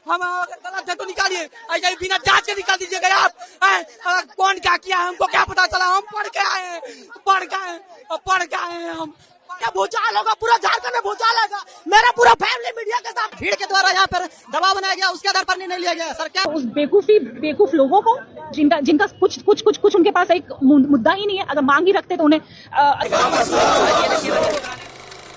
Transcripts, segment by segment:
हम अगर गलत है तो निकालिए, ऐसे ही बिना जांच के निकाल दीजिएगा आप। कौन क्या किया है हमको क्या पता चला, हम पढ़ के आए हैं, पढ़ के आए हैं हम। क्या भूचाल होगा, पूरा झारखंड में भूचाल आएगा। मेरा पूरा फैमिली मीडिया के साथ भीड़ के द्वारा यहाँ पर दबाव बनाया गया, उसके आधार पर नहीं लिया गया। सर क्या उस बेवकूफ लोगों को जिनका कुछ उनके पास एक मुद्दा ही नहीं है, अगर मांग ही रखते तो उन्हें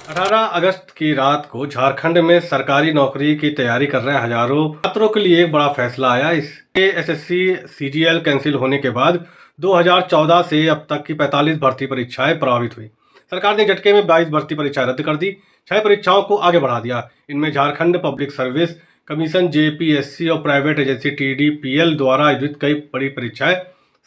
18 अगस्त की रात को झारखंड में सरकारी नौकरी की तैयारी कर रहे हजारों छात्रों के लिए एक बड़ा फैसला आया। इसके एसएससी सीजीएल कैंसिल होने के बाद 2014 से अब तक की 45 भर्ती परीक्षाएं प्रभावित हुई। सरकार ने झटके में 22 भर्ती परीक्षाएं रद्द कर दी, 6 परीक्षाओं को आगे बढ़ा दिया। इनमें Jharkhand public service commission JPSC और प्राइवेट एजेंसी टीडीपीएल द्वारा आयोजित कई बड़ी परीक्षाएं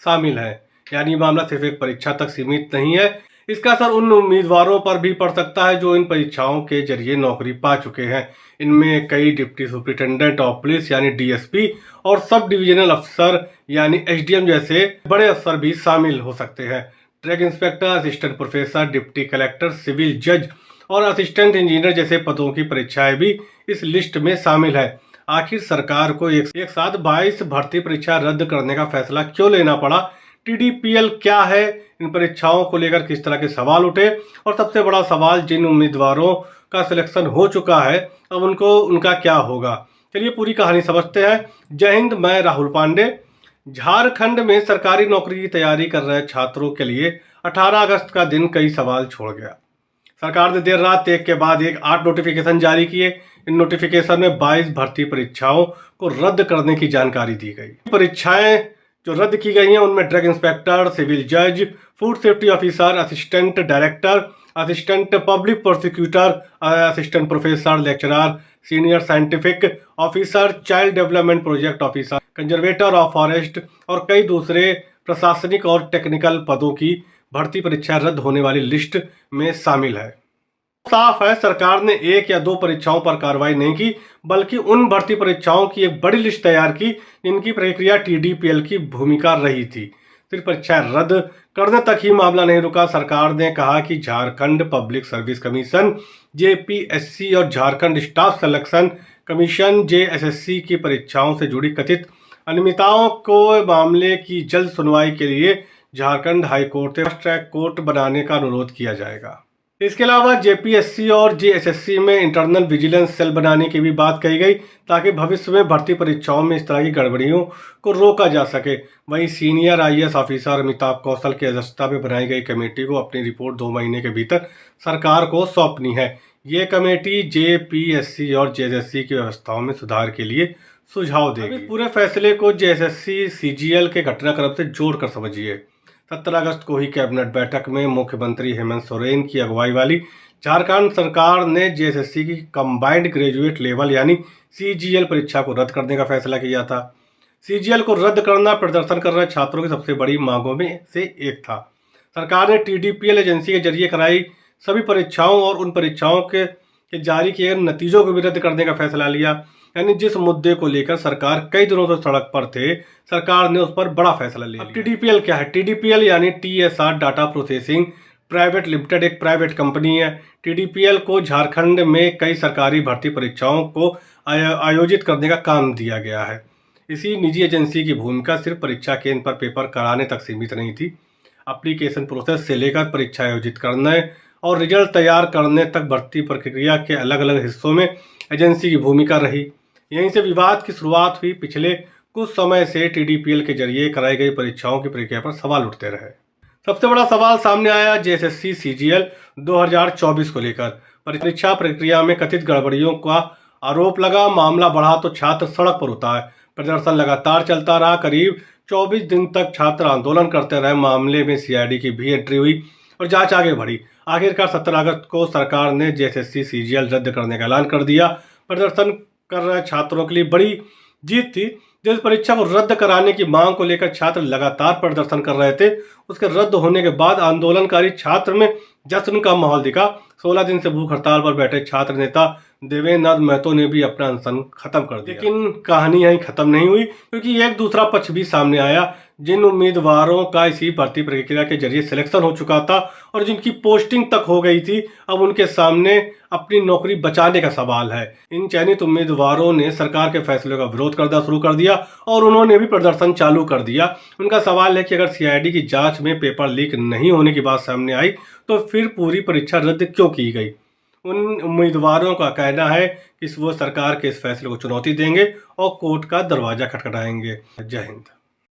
शामिल हैं। यानी मामला सिर्फ एक परीक्षा तक सीमित नहीं है, इसका असर उन उम्मीदवारों पर भी पड़ सकता है जो इन परीक्षाओं के जरिए नौकरी पा चुके हैं। इनमें कई डिप्टी सुपरिटेंडेंट ऑफ पुलिस यानी डीएसपी और सब डिविजनल अफसर यानी एसडीएम जैसे बड़े अफसर भी शामिल हो सकते हैं। Drug inspector, assistant professor, deputy collector, civil जज और असिस्टेंट इंजीनियर जैसे पदों की परीक्षाएं भी इस लिस्ट में शामिल है। आखिर सरकार को एक साथ 22 भर्ती परीक्षा रद्द करने का फैसला क्यों लेना पड़ा? टीडीपीएल क्या है? इन परीक्षाओं को लेकर किस तरह के सवाल उठे? और सबसे बड़ा सवाल, जिन उम्मीदवारों का सिलेक्शन हो चुका है अब उनका क्या होगा? चलिए पूरी कहानी समझते हैं। जय हिंद, मैं राहुल पांडे। झारखंड में सरकारी नौकरी की तैयारी कर रहे छात्रों के लिए 18 अगस्त का दिन कई सवाल छोड़ गया। सरकार ने देर रात एक के बाद एक 8 नोटिफिकेशन जारी किए। इन नोटिफिकेशन में 22 भर्ती परीक्षाओं को रद्द करने की जानकारी दी गई। परीक्षाएं जो रद्द की गई हैं उनमें ड्रग इंस्पेक्टर, सिविल जज, food safety officer, assistant director, assistant public prosecutor, assistant professor, lecturer, senior scientific officer, child development project officer, conservator of forest और कई दूसरे प्रशासनिक और टेक्निकल पदों की भर्ती परीक्षा रद्द होने वाली लिस्ट में शामिल है। साफ है, सरकार ने 1 या 2 परीक्षाओं पर कार्रवाई नहीं की, बल्कि उन भर्ती परीक्षाओं की एक बड़ी लिस्ट तैयार की जिनकी प्रक्रिया टीडीपीएल की भूमिका रही थी। सिर्फ परीक्षाएं रद्द करने तक ही मामला नहीं रुका। सरकार ने कहा कि Jharkhand public service commission JPSC और Jharkhand staff selection commission JSSC की परीक्षाओं से जुड़ी कथित अनियमितताओं को मामले की जल्द सुनवाई के लिए झारखंड हाईकोर्ट से फास्ट ट्रैक कोर्ट बनाने का अनुरोध किया जाएगा। इसके अलावा जेपीएससी और जेएसएससी में इंटरनल विजिलेंस सेल बनाने की भी बात कही गई ताकि भविष्य में भर्ती परीक्षाओं में इस तरह की गड़बड़ियों को रोका जा सके। वहीं सीनियर आईएएस ऑफिसर अमिताभ कौशल की अध्यक्षता में बनाई गई कमेटी को अपनी रिपोर्ट 2 महीने के भीतर सरकार को सौंपनी है। ये कमेटी जेपीएससी और जेएसएससी की व्यवस्थाओं में सुधार के लिए सुझाव देगी। पूरे फैसले को जेएसएससी सीजीएल के घटनाक्रम से जोड़कर समझिए। 17 अगस्त को ही कैबिनेट बैठक में मुख्यमंत्री हेमंत सोरेन की अगुवाई वाली झारखंड सरकार ने जेएसएससी की कंबाइंड ग्रेजुएट लेवल यानी सीजीएल परीक्षा को रद्द करने का फैसला किया था। सीजीएल को रद्द करना प्रदर्शन कर रहे छात्रों की सबसे बड़ी मांगों में से एक था। सरकार ने टीडीपीएल एजेंसी के जरिए कराई सभी परीक्षाओं और उन परीक्षाओं के जारी किए गए नतीजों को भी रद्द करने का फैसला लिया। यानी जिस मुद्दे को लेकर सरकार कई दिनों से सड़क पर थे, सरकार ने उस पर बड़ा फैसला ले लिया। टीडीपीएल क्या है? टीडीपीएल यानी TSR data processing private limited एक प्राइवेट कंपनी है। टीडीपीएल को झारखंड में कई सरकारी भर्ती परीक्षाओं को आयोजित करने का काम दिया गया है। इसी निजी एजेंसी की भूमिका सिर्फ परीक्षा केंद्र पर पेपर कराने तक सीमित नहीं थी। एप्लीकेशन प्रोसेस से लेकर परीक्षा आयोजित करने और रिजल्ट तैयार करने तक भर्ती प्रक्रिया के अलग अलग हिस्सों में एजेंसी की भूमिका रही। यहीं से विवाद की शुरुआत हुई। पिछले कुछ समय से टीडीपीएल के जरिए कराई गई परीक्षाओं की प्रक्रिया पर सवाल उठते रहे। सबसे बड़ा सवाल सामने आया जेएसएससी सीजीएल 2024 को लेकर। परीक्षा प्रक्रिया में कथित गड़बड़ियों का आरोप लगा। मामला बढ़ा तो छात्र सड़क पर उतरे। प्रदर्शन लगातार चलता रहा। करीब 24 दिन तक छात्र आंदोलन करते रहे। मामले में सीआईडी की भी एंट्री हुई और जांच आगे बढ़ी। आखिरकार 17 अगस्त को सरकार ने जेएसएससी सीजीएल रद्द करने का ऐलान कर दिया। प्रदर्शन कर रहे छात्रों के लिए बड़ी जीत थी। जिस परीक्षा को रद्द कराने की मांग को लेकर छात्र लगातार प्रदर्शन कर रहे थे, उसके रद्द होने के बाद आंदोलनकारी छात्र में जश्न का माहौल दिखा। 16 दिन से भूख हड़ताल पर बैठे छात्र नेता देवेंद्र नाथ महतो ने भी अपना अनशन खत्म कर दिया। लेकिन कहानी यहीं खत्म नहीं हुई, क्योंकि एक दूसरा पक्ष भी सामने आया। जिन उम्मीदवारों का इसी भर्ती प्रक्रिया के जरिए सिलेक्शन हो चुका था और जिनकी पोस्टिंग तक हो गई थी, अब उनके सामने अपनी नौकरी बचाने का सवाल है। इन चयनित उम्मीदवारों ने सरकार के फैसले का विरोध करना शुरू कर दिया और उन्होंने भी प्रदर्शन चालू कर दिया। उनका सवाल है कि अगर सीआईडी की जांच में पेपर लीक नहीं होने की बात सामने आई तो फिर पूरी परीक्षा रद्द क्यों की गई। उन उम्मीदवारों का कहना है कि वो सरकार के इस फैसले को चुनौती देंगे और कोर्ट का दरवाजा खटखटाएंगे। जय हिंद।